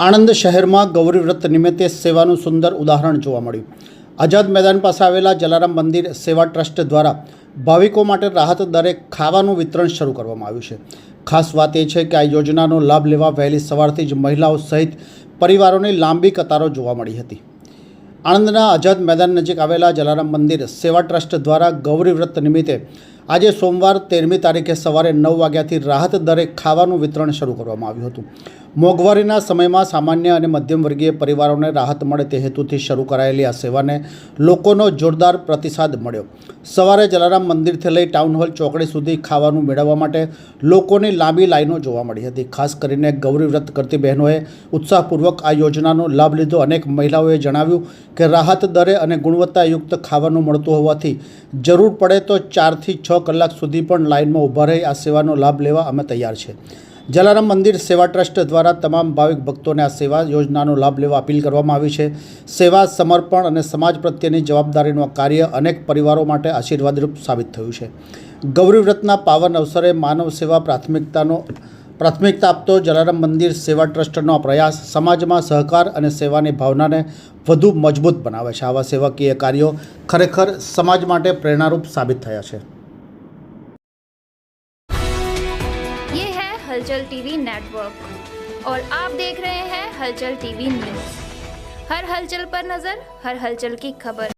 આણંદ શહેરમાં ગૌરી વ્રત નિમિત્તે સેવાનું સુંદર ઉદાહરણ જોવા મળ્યું। આઝાદ મેદાન પાસે આવેલા જલારામ મંદિર સેવા ટ્રસ્ટ દ્વારા ભાવિકો માટે રાહત દરે ખાવાનું વિતરણ શરૂ કરવામાં આવ્યું છે। ખાસ વાત એ છે કે આ યોજનાનો લાભ લેવા વહેલી સવારથી જ મહિલાઓ સહિત પરિવારોની લાંબી કતારો જોવા મળી હતી। આણંદના આઝાદ મેદાન નજીક આવેલા જલારામ મંદિર સેવા ટ્રસ્ટ દ્વારા ગૌરી વ્રત નિમિત્તે આજે સોમવાર 13મી તારીખે સવારે 9 વાગ્યાથી રાહત દરે ખાવાનું વિતરણ શરૂ કરવામાં આવ્યું હતું। મોંઘવારીના સમયમાં સામાન્ય અને મધ્યમ વર્ગીય પરિવારોને રાહત મળે તે હેતુથી શરૂ કરાયેલી આ સેવાને લોકોનો જોરદાર પ્રતિસાદ મળ્યો। સવારે જલારામ મંદિરથી લઈ ટાઉન હોલ ચોકડી સુધી ખાવાનું મેળવવા માટે લોકોની લાંબી લાઈનો જોવા મળી હતી। ખાસ કરીને ગૌરી વ્રત કરતી બહેનોએ ઉત્સાહપૂર્વક આ યોજનાનો લાભ લીધો। અનેક મહિલાઓએ જણાવ્યું કે રાહત દરે અને ગુણવત્તાયુક્ત ખાવાનું મળતું હોવાથી જરૂર પડે તો 4 થી 6 કલાક સુધી પણ લાઇનમાં ઊભા રહી આ સેવાનો લાભ લેવા અમે તૈયાર છે। જલારામ મંદિર સેવા ટ્રસ્ટ દ્વારા તમામ ભાવિક ભક્તોને આ સેવા યોજનાનો લાભ લેવા અપીલ કરવામાં આવી છે। સેવા, સમર્પણ અને સમાજ પ્રત્યેની જવાબદારીનું આ કાર્ય અનેક પરિવારો માટે આશીર્વાદરૂપ સાબિત થયું છે। ગૌરી વ્રતના પાવન અવસરે માનવ સેવા પ્રાથમિકતા આપતો જલારામ મંદિર સેવા ટ્રસ્ટનો આ પ્રયાસ સમાજમાં સહકાર અને સેવાની ભાવનાને વધુ મજબૂત બનાવે છે। આવા સેવાકીય કાર્યો ખરેખર સમાજ માટે પ્રેરણારૂપ સાબિત થયા છે। ये है हलचल टीवी नेटवर्क और आप देख रहे हैं हलचल टीवी न्यूज़। हर हलचल पर नज़र, हर हलचल की खबर।